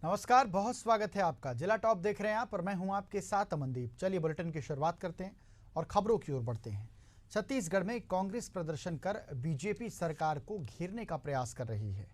नमस्कार, बहुत स्वागत है आपका। जिला टॉप देख रहे हैं आप और मैं हूं आपके साथ अमनदीप। चलिए बुलेटिन की शुरुआत करते हैं और खबरों की ओर बढ़ते हैं। छत्तीसगढ़ में कांग्रेस प्रदर्शन कर बीजेपी सरकार को घेरने का प्रयास कर रही है।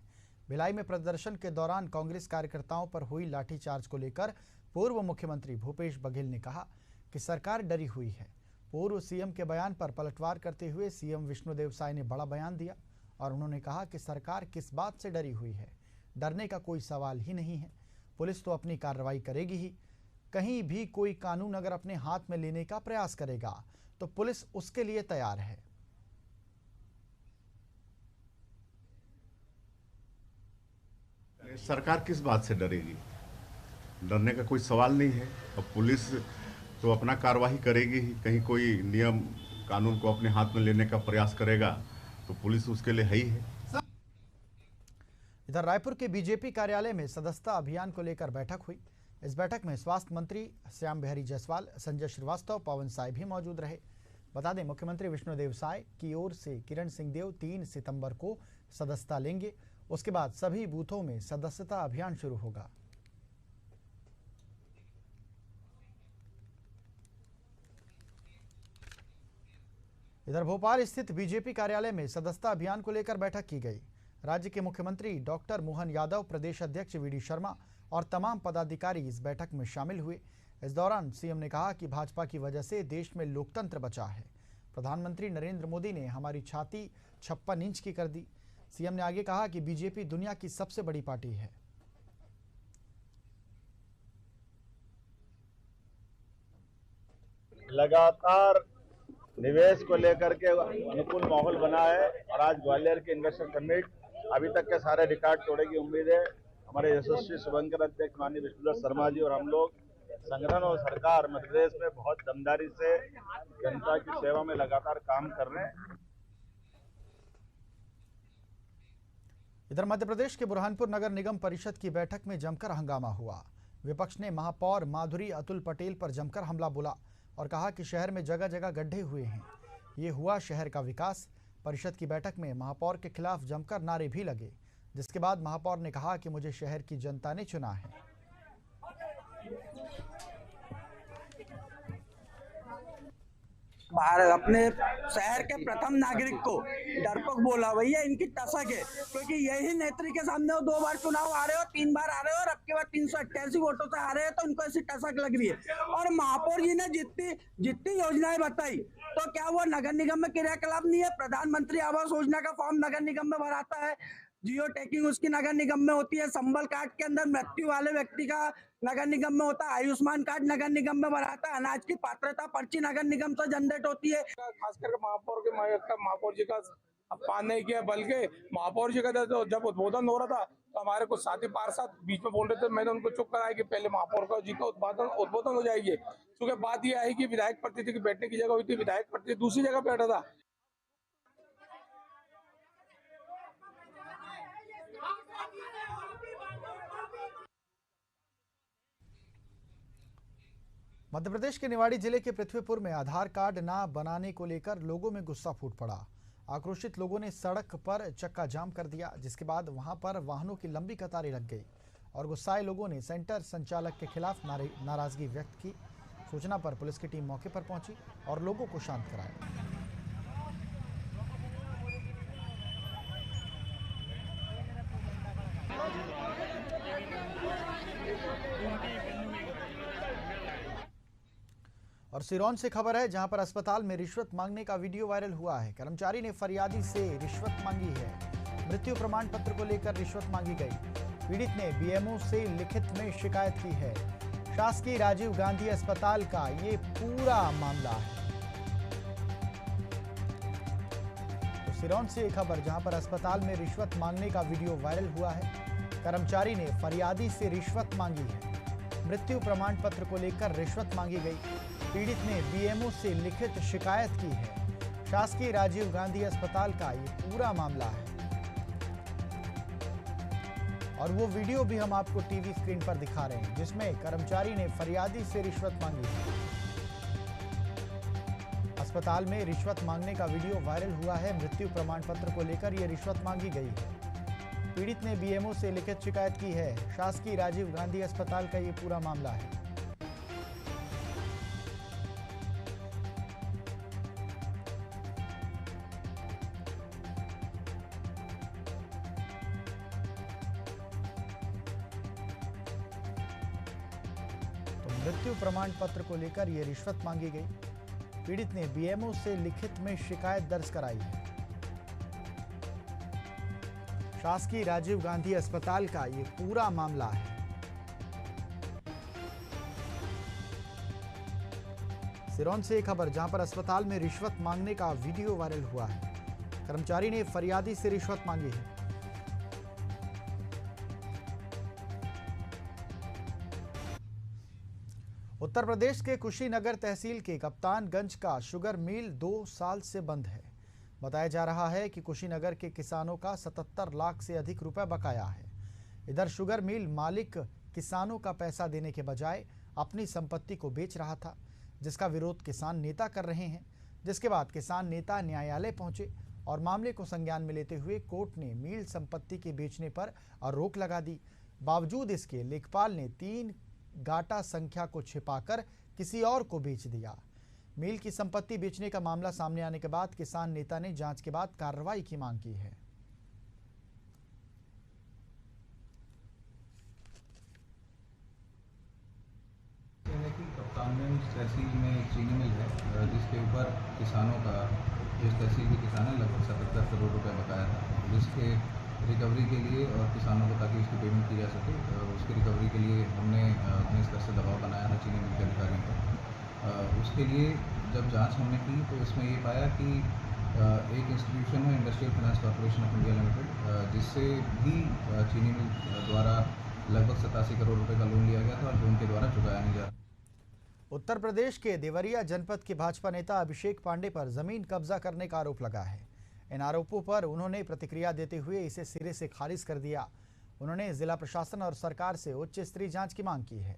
भिलाई में प्रदर्शन के दौरान कांग्रेस कार्यकर्ताओं पर हुई लाठीचार्ज को लेकर पूर्व मुख्यमंत्री भूपेश बघेल ने कहा कि सरकार डरी हुई है। पूर्व सीएम के बयान पर पलटवार करते हुए सीएम विष्णुदेव साय ने बड़ा बयान दिया और उन्होंने कहा कि सरकार किस बात से डरी हुई है। डरने का कोई सवाल ही नहीं है। पुलिस तो अपनी कार्रवाई करेगी ही। कहीं भी कोई कानून अगर अपने हाथ में लेने का प्रयास करेगा तो पुलिस उसके लिए तैयार है। सरकार किस बात से डरेगी? डरने का कोई सवाल नहीं है। अब पुलिस तो अपना कार्रवाई करेगी ही। कहीं कोई नियम कानून को अपने हाथ में लेने का प्रयास करेगा तो पुलिस उसके लिए है ही है। इधर रायपुर के बीजेपी कार्यालय में सदस्यता अभियान को लेकर बैठक हुई। इस बैठक में स्वास्थ्य मंत्री श्याम बिहारी जायसवाल, संजय श्रीवास्तव, पवन साय भी मौजूद रहे। बता दें, मुख्यमंत्री विष्णुदेव साय की ओर से किरण सिंहदेव 3 सितंबर को सदस्यता लेंगे। उसके बाद सभी बूथों में सदस्यता अभियान शुरू होगा। इधर भोपाल स्थित बीजेपी कार्यालय में सदस्यता अभियान को लेकर बैठक की गई। राज्य के मुख्यमंत्री डॉक्टर मोहन यादव, प्रदेश अध्यक्ष वी डी शर्मा और तमाम पदाधिकारी इस बैठक में शामिल हुए। इस दौरान सीएम ने कहा कि भाजपा की वजह से देश में लोकतंत्र बचा है। प्रधानमंत्री नरेंद्र मोदी ने हमारी छाती 56 इंच की कर दी। सीएम ने आगे कहा कि बीजेपी दुनिया की सबसे बड़ी पार्टी है। लगातार निवेश को लेकर के अनुकूल माहौल बना है और आज ग्वालियर के इन्वेस्टर समिट अभी तक के सारे रिकॉर्ड तोड़ने की उम्मीद है। हमारे यशस्वी शुभंकर अध्यक्ष माननीय विष्णुदेव शर्मा जी और हम लोग संगठन और सरकार मध्य प्रदेश में बहुत दमदारी से जनता की सेवा में लगातार काम कर रहे हैं। इधर मध्य प्रदेश के बुरहानपुर नगर निगम परिषद की बैठक में जमकर हंगामा हुआ। विपक्ष ने महापौर माधुरी अतुल पटेल पर जमकर हमला बोला और कहा कि शहर में जगह जगह गड्ढे हुए हैं। ये हुआ शहर का विकास। परिषद की बैठक में महापौर के खिलाफ जमकर नारे भी लगे, जिसके बाद महापौर ने कहा कि मुझे शहर की जनता ने चुना है। अपने शहर के प्रथम नागरिक को डरपोक बोला, भैया इनकी टसक है, क्योंकि यही नेत्री के सामने वो 2 बार चुनाव आ रहे हो, 3 बार आ रहे हो और अब के बाद 388 वोटों से आ रहे हैं, तो इनको ऐसी टसक लग रही है। और महापौर जी ने जितनी योजनाएं बताई, तो क्या वो नगर निगम में क्रियाकलाप नहीं है? प्रधानमंत्री आवास योजना का फॉर्म नगर निगम में भराता है, जियो टैगिंग उसकी नगर निगम में होती है, संबल कार्ड के अंदर मृत्यु वाले व्यक्ति का नगर निगम में होता है, आयुष्मान कार्ड नगर निगम में भराता है, अनाज की पात्रता पर्ची नगर निगम से जनरेट होती है। खासकर महापौर जी का अपमान नहीं किया, बल्कि महापौर जी का जब उद्बोधन हो रहा था तो हमारे कुछ साथी पार्षद बीच में बोल रहे थे, मैंने उनको चुप कराया कि पहले महापौर जी का उद्बोधन हो जाएगी। क्योंकि बात यह आई कि विधायक प्रतिनिधि की बैठने की जगह हुई थी, विधायक प्रतिनिधि दूसरी जगह बैठा था। मध्य प्रदेश के निवाड़ी जिले के पृथ्वीपुर में आधार कार्ड ना बनाने को लेकर लोगों में गुस्सा फूट पड़ा। आक्रोशित लोगों ने सड़क पर चक्का जाम कर दिया, जिसके बाद वहां पर वाहनों की लंबी कतारें लग गई और गुस्साए लोगों ने सेंटर संचालक के खिलाफ नाराजगी व्यक्त की। सूचना पर पुलिस की टीम मौके पर पहुंची और लोगों को शांत कराया। और सिरौन से खबर है, जहां पर अस्पताल में रिश्वत मांगने का वीडियो वायरल हुआ है। कर्मचारी ने फरियादी से रिश्वत मांगी है। मृत्यु प्रमाण पत्र को लेकर रिश्वत मांगी गई। पीड़ित ने बीएमओ से लिखित में शिकायत की है। शासकीय राजीव गांधी अस्पताल का ये पूरा मामला है। तो सिरौन से खबर, जहां पर अस्पताल में रिश्वत मांगने का वीडियो वायरल हुआ है। कर्मचारी ने फरियादी से रिश्वत मांगी है। मृत्यु प्रमाण पत्र को लेकर रिश्वत मांगी गई। पीड़ित ने बीएमओ से लिखित शिकायत की है। शासकीय राजीव गांधी अस्पताल का ये पूरा मामला है और वो वीडियो भी हम आपको टीवी स्क्रीन पर दिखा रहे हैं, जिसमें कर्मचारी ने फरियादी से रिश्वत मांगी है। अस्पताल में रिश्वत मांगने का वीडियो वायरल हुआ है। मृत्यु प्रमाण पत्र को लेकर ये रिश्वत मांगी गई है। पीड़ित ने बीएमओ से लिखित शिकायत की है। शासकीय राजीव गांधी अस्पताल का ये पूरा मामला है। मृत्यु प्रमाण पत्र को लेकर यह रिश्वत मांगी गई। पीड़ित ने बीएमओ से लिखित में शिकायत दर्ज कराई है। शासकीय राजीव गांधी अस्पताल का यह पूरा मामला है। सिरोंज से एक खबर, जहां पर अस्पताल में रिश्वत मांगने का वीडियो वायरल हुआ है। कर्मचारी ने फरियादी से रिश्वत मांगी है। उत्तर प्रदेश के कुशीनगर तहसील के कप्तानगंज का शुगर मिल 2 साल से बंद है। बताया जा रहा है कि कुशीनगर के किसानों का 77 लाख से अधिक रुपए बकाया है। इधर शुगर मिल मालिक किसानों का पैसा देने के बजाय अपनी संपत्ति को बेच रहा था, जिसका विरोध किसान नेता कर रहे हैं। जिसके बाद किसान नेता न्यायालय पहुंचे और मामले को संज्ञान में लेते हुए कोर्ट ने मिल संपत्ति के बेचने पर रोक लगा दी। बावजूद इसके लेखपाल ने 3 गाटा संख्या को छिपाकर किसी और को बेच दिया। मिल की संपत्ति बेचने का मामला सामने आने के बाद किसान नेता ने जांच के बाद कार्रवाई की मांग की है। कप्तानगंज तहसील में एक चीनी मिल है, जिसके ऊपर किसानों का, इस तहसील के किसानों ने लगभग 77 करोड़ रुपए बकाया था, जिसके रिकवरी के लिए और किसानों को ताकि उसकी पेमेंट की जा सके, उसकी रिकवरी के लिए हमने अपने स्तर से दबाव बनाया था चीनी मिल के अधिकारियों पर। उसके लिए जब जांच हमने की तो इसमें ये पाया कि एक इंस्टीट्यूशन है, industrial finance corporation of India limited, जिससे भी चीनी मिल द्वारा लगभग 87 करोड़ रुपये का लोन लिया गया था और जो उनके द्वारा चुकाया नहीं जा रहा। उत्तर प्रदेश के देवरिया जनपद के भाजपा नेता अभिषेक पांडे पर जमीन कब्जा करने का आरोप लगा है। इन आरोपों पर उन्होंने प्रतिक्रिया देते हुए इसे सिरे से खारिज कर दिया। उन्होंने जिला प्रशासन और सरकार से उच्च स्तरीय जांच की मांग की है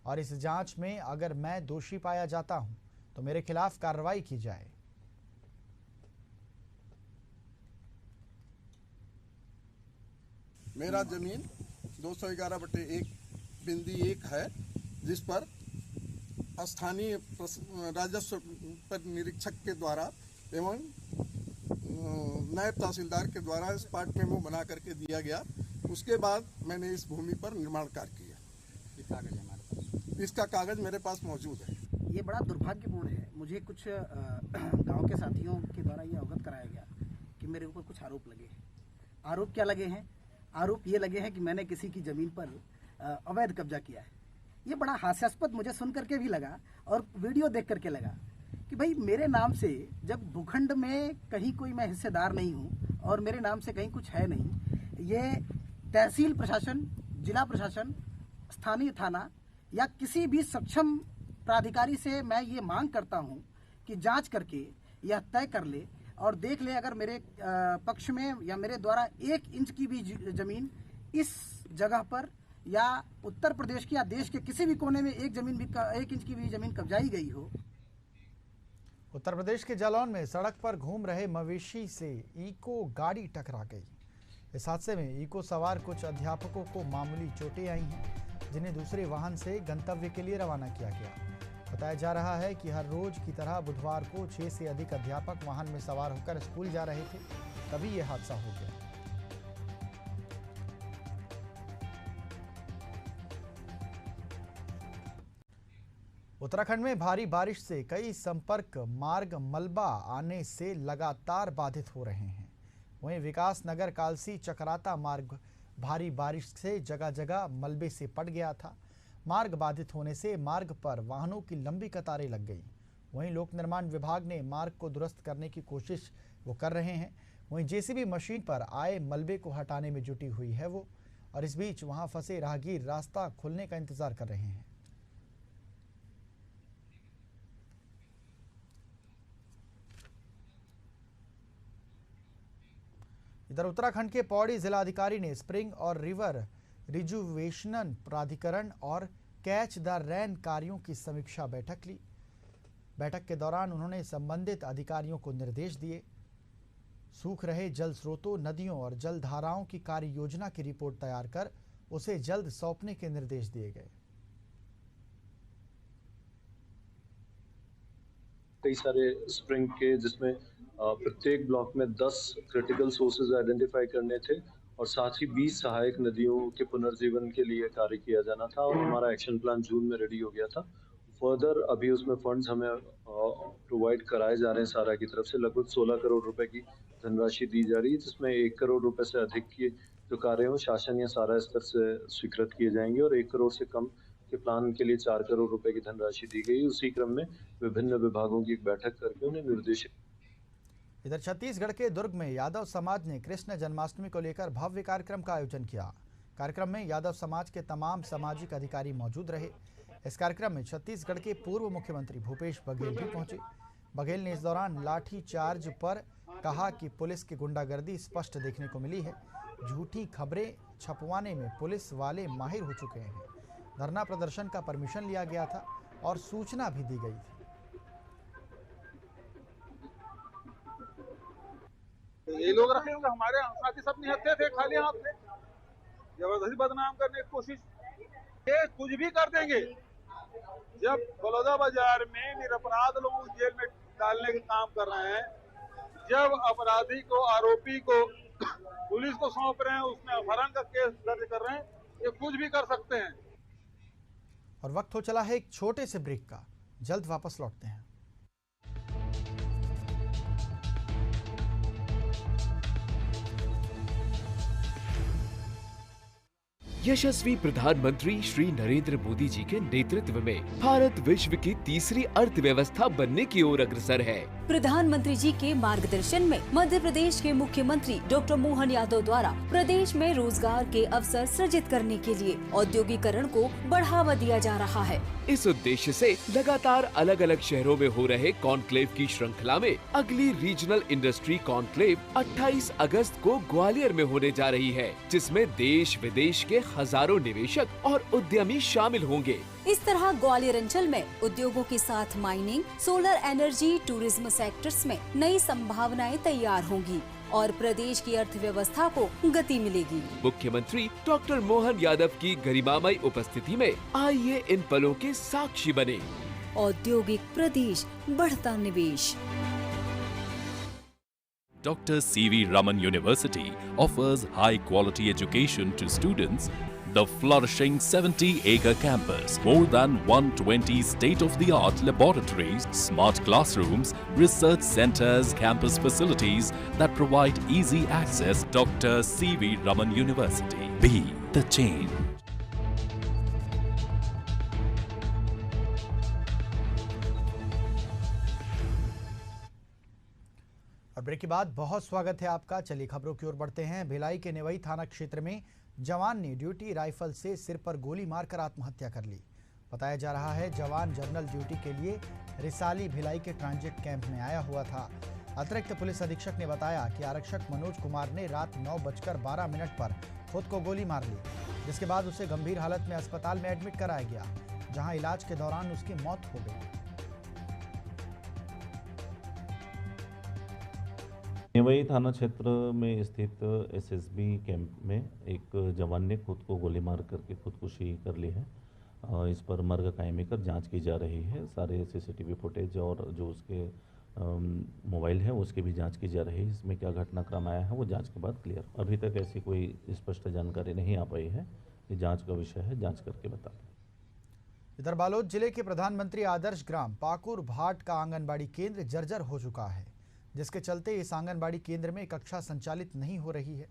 और इस जांच में अगर मैं दोषी पाया जाता हूं तो मेरे खिलाफ कार्रवाई की जाए। मेरा जमीन 211/1 है, जिस पर स्थानीय राजस्व पर निरीक्षक के द्वारा एवं नायब तहसीलदार के द्वारा स्पॉट मेमो बना करके दिया गया। उसके बाद मैंने इस भूमि पर निर्माण कार्य किया। कागज हमारे पास, इसका कागज मेरे पास मौजूद है। ये बड़ा दुर्भाग्यपूर्ण है। मुझे कुछ गांव के साथियों के द्वारा ये अवगत कराया गया कि मेरे ऊपर कुछ आरोप लगे हैं। आरोप क्या लगे हैं? आरोप ये लगे हैं कि मैंने किसी की जमीन पर अवैध कब्जा किया है। ये बड़ा हास्यास्पद मुझे सुन करके भी लगा और वीडियो देख करके लगा कि भाई मेरे नाम से जब भूखंड में कहीं कोई मैं हिस्सेदार नहीं हूँ और मेरे नाम से कहीं कुछ है नहीं, ये तहसील प्रशासन, जिला प्रशासन, स्थानीय थाना या किसी भी सक्षम प्राधिकारी से मैं ये मांग करता हूँ कि जांच करके यह तय कर ले और देख ले अगर मेरे पक्ष में या मेरे द्वारा 1 इंच की भी जमीन इस जगह पर या उत्तर प्रदेश की या देश के किसी भी कोने में 1 इंच की भी जमीन कब्जाई गई हो। उत्तर प्रदेश के जालौन में सड़क पर घूम रहे मवेशी से इको गाड़ी टकरा गई। इस हादसे में इको सवार कुछ अध्यापकों को मामूली चोटें आई हैं, जिन्हें दूसरे वाहन से गंतव्य के लिए रवाना किया गया। बताया जा रहा है कि हर रोज की तरह बुधवार को 6 से अधिक अध्यापक वाहन में सवार होकर स्कूल जा रहे थे, तभी यह हादसा हो गया। उत्तराखंड में भारी बारिश से कई संपर्क मार्ग मलबा आने से लगातार बाधित हो रहे हैं। वहीं विकास नगर कालसी चकराता मार्ग भारी बारिश से जगह जगह मलबे से पट गया था। मार्ग बाधित होने से मार्ग पर वाहनों की लंबी कतारें लग गई। वहीं लोक निर्माण विभाग ने मार्ग को दुरुस्त करने की कोशिश वो कर रहे हैं। वहीं जेसीबी मशीन पर आए मलबे को हटाने में जुटी हुई है वो, और इस बीच वहां फंसे राहगीर रास्ता खुलने का इंतजार कर रहे हैं। इधर उत्तराखंड के पौड़ी जिलाधिकारी ने स्प्रिंग और रिवर रिजुवेशन प्राधिकरण और कैच द रैन कार्यों की समीक्षा बैठक ली। बैठक के दौरान उन्होंने संबंधित अधिकारियों को निर्देश दिए सूख रहे जल स्रोतों, नदियों और जल धाराओं की कार्य योजना की रिपोर्ट तैयार कर उसे जल्द सौंपने के निर्देश दिए गए। कई सारे स्प्रिंग के जिसमें प्रत्येक ब्लॉक में 10 क्रिटिकल सोर्सेज आइडेंटिफाई करने थे और साथ ही 20 सहायक नदियों के पुनर्जीवन के लिए कार्य किया जाना था और हमारा एक्शन प्लान जून में रेडी हो गया था। फर्दर अभी उसमें फंड्स हमें प्रोवाइड कराए जा रहे हैं सारा की तरफ से। लगभग 16 करोड़ रुपए की धनराशि दी जा रही है, जिसमें 1 करोड़ रुपए से अधिक की जो कार्य हो शासन या सारा स्तर से स्वीकृत किए जाएंगे और 1 करोड़ से कम के प्लान के लिए 4 करोड़ रुपए की धनराशि दी गई। उसी क्रम में विभिन्न विभागों की एक बैठक करके उन्हें निर्देशित। इधर छत्तीसगढ़ के दुर्ग में यादव समाज ने कृष्ण जन्माष्टमी को लेकर भव्य कार्यक्रम का आयोजन किया। कार्यक्रम में यादव समाज के तमाम सामाजिक अधिकारी मौजूद रहे। इस कार्यक्रम में छत्तीसगढ़ के पूर्व मुख्यमंत्री भूपेश बघेल भी पहुंचे। बघेल ने इस दौरान लाठी चार्ज पर कहा कि पुलिस की गुंडागर्दी स्पष्ट देखने को मिली है। झूठी खबरें छपवाने में पुलिस वाले माहिर हो चुके हैं। धरना प्रदर्शन का परमिशन लिया गया था और सूचना भी दी गई थी। ये लोग रखे होंगे, हमारे साथी सब निहत्थे थे, खाली हाथ थे, जबरदस्ती बदनाम करने की कोशिश, ये कुछ भी कर देंगे। जब बलौदाबाजार में निरपराध लोगों को जेल में डालने के काम कर रहे हैं, जब अपराधी को, आरोपी को पुलिस को सौंप रहे हैं, उसमें अपहरण का केस दर्ज कर रहे हैं, ये कुछ भी कर सकते हैं। और वक्त हो चला है एक छोटे से ब्रेक का, जल्द वापस लौटते हैं। यशस्वी प्रधानमंत्री श्री नरेंद्र मोदी जी के नेतृत्व में भारत विश्व की तीसरी अर्थव्यवस्था बनने की ओर अग्रसर है। प्रधानमंत्री जी के मार्गदर्शन में मध्य प्रदेश के मुख्यमंत्री डॉक्टर मोहन यादव द्वारा प्रदेश में रोजगार के अवसर सृजित करने के लिए औद्योगिकरण को बढ़ावा दिया जा रहा है। इस उद्देश्य से लगातार अलग अलग शहरों में हो रहे कॉन्क्लेव की श्रृंखला में अगली रीजनल इंडस्ट्री कॉन्क्लेव 28 अगस्त को ग्वालियर में होने जा रही है, जिसमें देश विदेश के हजारों निवेशक और उद्यमी शामिल होंगे। इस तरह ग्वालियर अंचल में उद्योगों के साथ mining, solar energy, tourism sectors में नई संभावनाएं तैयार होंगी और प्रदेश की अर्थव्यवस्था को गति मिलेगी। मुख्यमंत्री डॉक्टर मोहन यादव की गरिमामय उपस्थिति में आइए इन पलों के साक्षी बने। औद्योगिक प्रदेश, बढ़ता निवेश। Dr. C.V. Raman University offers high-quality education to students. The flourishing 70-acre campus, more than 120 state-of-the-art laboratories, smart classrooms, research centers, campus facilities that provide easy access. Dr. C.V. Raman University. Be the change. और break के बाद बहुत स्वागत है आपका। चलिए खबरों की ओर बढ़ते हैं। भिलाई के नेवई थाना क्षेत्र में जवान ने ड्यूटी राइफल से सिर पर गोली मारकर आत्महत्या कर ली। बताया जा रहा है जवान जनरल ड्यूटी के लिए रिसाली भिलाई के ट्रांजिट कैंप में आया हुआ था। अतिरिक्त पुलिस अधीक्षक ने बताया कि आरक्षक मनोज कुमार ने रात 9:12 पर खुद को गोली मार ली, जिसके बाद उसे गंभीर हालत में अस्पताल में एडमिट कराया गया, जहां इलाज के दौरान उसकी मौत हो गई। नेवई थाना क्षेत्र में स्थित एसएसबी कैंप में एक जवान ने खुद को गोली मार करके खुदकुशी कर ली है। इस पर मर्ग कायमी कर जांच की जा रही है। सारे सीसीटीवी फुटेज और जो उसके मोबाइल है उसकी भी जांच की जा रही है। इसमें क्या घटनाक्रम आया है वो जांच के बाद क्लियर। अभी तक ऐसी कोई स्पष्ट जानकारी नहीं आ पाई है, ये जांच का विषय है, जांच करके बता दें। इधर बालोद जिले के प्रधानमंत्री आदर्श ग्राम पाकुर भाट का आंगनबाड़ी केंद्र जर्जर हो चुका है, जिसके चलते इस आंगनबाड़ी केंद्र में कक्षा संचालित नहीं हो रही है,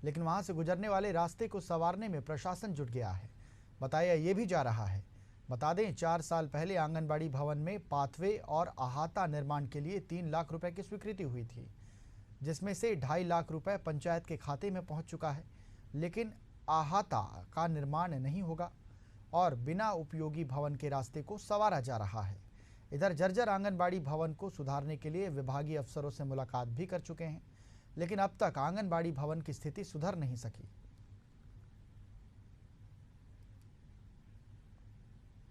लेकिन वहां से गुजरने वाले रास्ते को संवारने में प्रशासन जुट गया है। बताया ये भी जा रहा है। बता दें 4 साल पहले आंगनबाड़ी भवन में पाथवे और अहाता निर्माण के लिए 3 लाख रुपए की स्वीकृति हुई थी, जिसमें से 2.5 लाख रुपए पंचायत के खाते में पहुंच चुका है, लेकिन अहाता का निर्माण नहीं होगा और बिना उपयोगी भवन के रास्ते को संवारा जा रहा है। इधर जर्जर आंगनबाड़ी भवन को सुधारने के लिए विभागीय अफसरों से मुलाकात भी कर चुके हैं, लेकिन अब तक आंगनबाड़ी भवन की स्थिति सुधर नहीं सकी।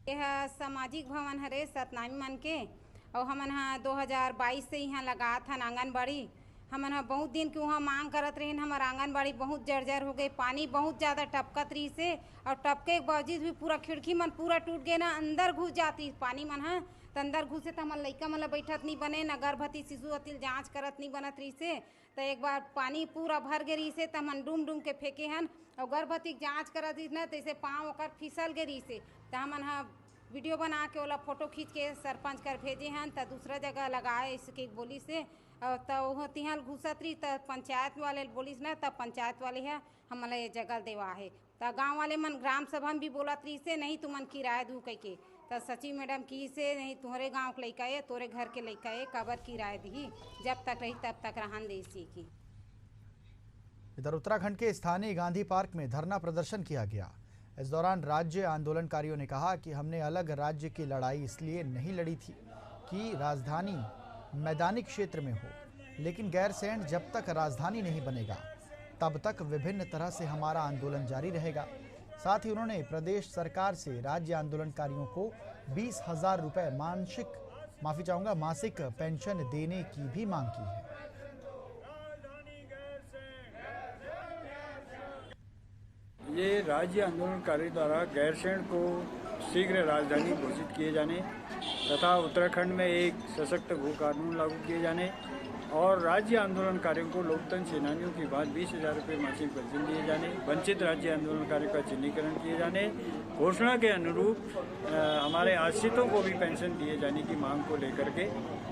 यह सामाजिक भवन हरे सतनामी मन के और हमन 2022 से यहाँ लगा था आंगनबाड़ी। हमन बहुत दिन के वहाँ मांग करत रहे। हमार आंगनबाड़ी बहुत जर्जर हो गई, पानी बहुत ज़्यादा टपकत रही से, और टपके के बावजूद भी पूरा खिड़की मन पूरा टूट गए ना, अंदर घुस जाती पानी मन है। तो अंदर घुसे तो हमारे लड़का मतलब बैठत नहीं बने, न गर्भवती शिशु अतिल जाँच करत नहीं बनत रही से। तो एक बार पानी पूरा भर गई रही से, तो हम डूम डूम के फेंके हन, और गर्भवती जाँच करत रही ना, तो ऐसे पाँव ओकर फिसल गई रही से। तो हमन वीडियो बना के ओला फोटो खींच के सरपंच कर भेजे हैं। तो दूसरा जगह लगाए इसके बोली से, तो वो तिहल घुसत रही, तो पंचायत वाले बोलिस ना, तब पंचायत वाले है हमला ये जगह देवा है। तो गांव वाले मन ग्राम सभा में भी बोलत रही से, नहीं तुमन किराया दू कह के। तो सचिव मैडम की से, नहीं तुम्हारे गांव के लड़का है, तोरे घर के लड़का है, कबर किराया दी, जब तक रही तब तक रहन दे की। इधर उत्तराखंड के स्थानीय गांधी पार्क में धरना प्रदर्शन किया गया। इस दौरान राज्य आंदोलनकारियों ने कहा कि हमने अलग राज्य की लड़ाई इसलिए नहीं लड़ी थी कि राजधानी मैदानी क्षेत्र में हो, लेकिन गैरसैंण जब तक राजधानी नहीं बनेगा तब तक विभिन्न तरह से हमारा आंदोलन जारी रहेगा। साथ ही उन्होंने प्रदेश सरकार से राज्य आंदोलनकारियों को 20,000 रुपये मासिक पेंशन देने की भी मांग की है। ये राज्य आंदोलनकारी द्वारा गैरसैंण को शीघ्र राजधानी घोषित किए जाने तथा उत्तराखंड में एक सशक्त भू कानून लागू किए जाने और राज्य आंदोलनकारियों को लोकतंत्र सेनानियों की बात 20,000 रुपये मासिक पेंशन दिए जाने, वंचित राज्य आंदोलनकारियों का चिन्हीकरण किए जाने, घोषणा के अनुरूप हमारे आश्रितों को भी पेंशन दिए जाने की मांग को लेकर के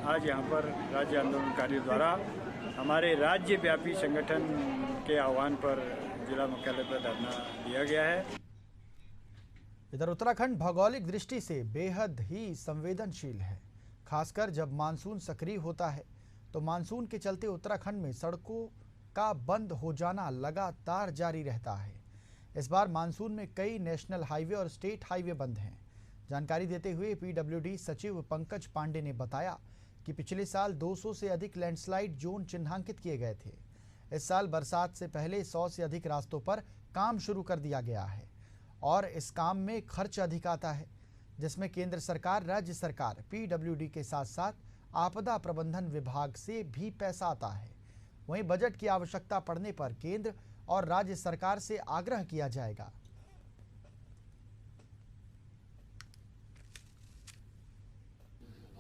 आज यहाँ पर राज्य आंदोलनकारियों द्वारा हमारे राज्य व्यापी संगठन के आह्वान पर जिला मुख्यालय पर धरना दिया गया है। इधर उत्तराखंड भौगोलिक दृष्टि से बेहद ही संवेदनशील है, खासकर जब मानसून सक्रिय होता है। तो मानसून के चलते उत्तराखंड में सड़कों का बंद हो जाना लगातार जारी रहता है। इस बार मानसून में कई नेशनल हाईवे और स्टेट हाईवे बंद हैं। जानकारी देते हुए पीडब्ल्यूडी सचिव पंकज पांडे ने बताया कि पिछले साल 200 से अधिक लैंडस्लाइड जोन चिन्हांकित किए गए थे। इस साल बरसात से पहले 100 से अधिक रास्तों पर काम शुरू कर दिया गया है और इस काम में खर्च अधिक आता है, जिसमें केंद्र सरकार, राज्य सरकार, पीडब्ल्यूडी के साथ साथ आपदा प्रबंधन विभाग से भी पैसा आता है। वहीं बजट की आवश्यकता पड़ने पर केंद्र और राज्य सरकार से आग्रह किया जाएगा।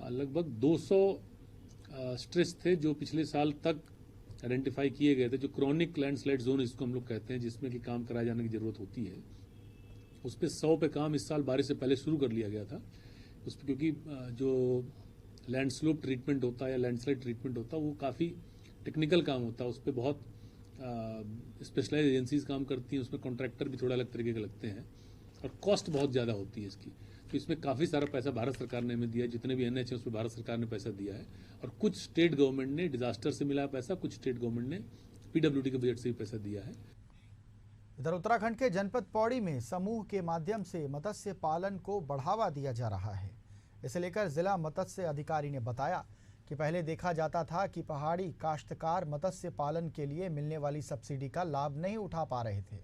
लगभग 200 स्ट्रेस थे जो पिछले साल तक आइडेंटिफाई किए गए थे, जो क्रॉनिक लैंडस्लाइड जोन इसको हम लोग कहते हैं, जिसमें कि काम कराए जाने की जरूरत होती है। उस पर 100 पे काम इस साल बारिश से पहले शुरू कर लिया गया था। उस पर क्योंकि जो लैंडस्लोप ट्रीटमेंट होता है या लैंडस्लाइड ट्रीटमेंट होता है वो काफ़ी टेक्निकल काम होता है, उस पर बहुत स्पेशलाइज एजेंसीज काम करती हैं, उसमें कॉन्ट्रैक्टर भी थोड़ा अलग तरीके के लगते हैं और कॉस्ट बहुत ज़्यादा होती है इसकी। तो इसमें काफ़ी सारा पैसा भारत सरकार ने हमें दिया है, जितने भी NH है उसमें भारत सरकार ने पैसा दिया है और कुछ स्टेट गवर्नमेंट ने डिजास्टर से मिला पैसा, कुछ स्टेट गवर्नमेंट ने पीडब्ल्यूडी के बजट से भी पैसा दिया है। इधर उत्तराखंड के जनपद पौड़ी में समूह के माध्यम से मत्स्य पालन को बढ़ावा दिया जा रहा है। इसे लेकर जिला मत्स्य अधिकारी ने बताया कि पहले देखा जाता था कि पहाड़ी काश्तकार मत्स्य पालन के लिए मिलने वाली सब्सिडी का लाभ नहीं उठा पा रहे थे।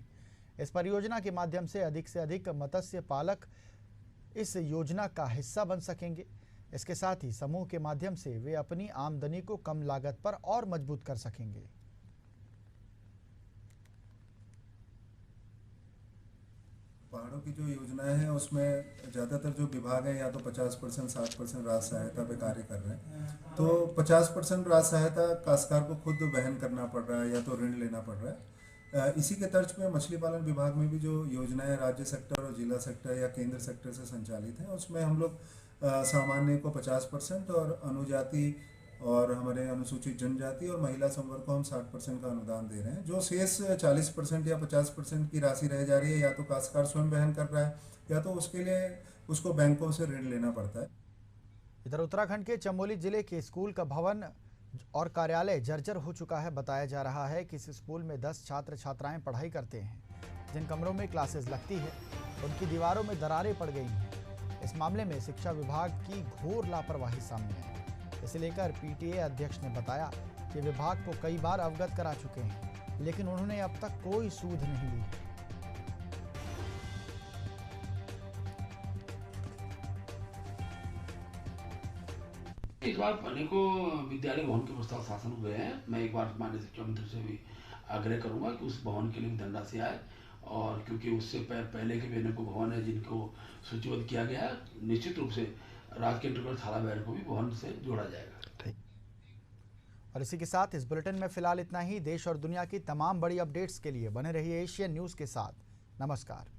इस परियोजना के माध्यम से अधिक मत्स्य पालक इस योजना का हिस्सा बन सकेंगे। इसके साथ ही समूह के माध्यम से वे अपनी आमदनी को कम लागत पर और मजबूत कर सकेंगे। पहाड़ों की जो योजनाएं हैं उसमें ज़्यादातर जो विभाग हैं या तो 50%, 60% राज सहायता पे कार्य कर रहे हैं। तो 50% राज सहायता काश्तकार को खुद वहन करना पड़ रहा है या तो ऋण लेना पड़ रहा है। इसी के तर्ज पे मछली पालन विभाग में भी जो योजनाएं राज्य सेक्टर और जिला सेक्टर या केंद्र सेक्टर से संचालित हैं उसमें हम लोग सामान्य को 50% और अनुजाति और हमारे अनुसूचित जनजाति और महिला संवर्ग को हम 60% का अनुदान दे रहे हैं। जो शेष 40% या 50% की राशि रह जा रही है या तो काश्तकार स्वयं वहन कर रहा है या तो उसके लिए उसको बैंकों से ऋण लेना पड़ता है। इधर उत्तराखंड के चमोली जिले के स्कूल का भवन और कार्यालय जर्जर हो चुका है। बताया जा रहा है कि इस स्कूल में 10 छात्र छात्राएं पढ़ाई करते हैं। जिन कमरों में क्लासेस लगती है उनकी दीवारों में दरारें पड़ गई हैं। इस मामले में शिक्षा विभाग की घोर लापरवाही सामने आई। इसे लेकर PTA अध्यक्ष ने बताया कि विभाग को कई बार अवगत करा चुके हैं, लेकिन उन्होंने अब तक कोई सूध नहीं ली। इस बार अनेकों विद्यालय भवन के प्रस्ताव शासन हुए हैं। मैं एक बार माननीय शिक्षा मंत्री से भी आग्रह करूंगा कि उस भवन के लिए भी धनराशि आए, और क्योंकि उससे पहले के भी अनेकों भवन है जिनको सूचीबद्ध किया गया है, निश्चित रूप से राज्य के अंतर्गत थाला बैर को भी भवन से जोड़ा जाएगा। और इसी के साथ इस बुलेटिन में फिलहाल इतना ही। देश और दुनिया की तमाम बड़ी अपडेट्स के लिए बने रहिए एशियन न्यूज़ के साथ। नमस्कार।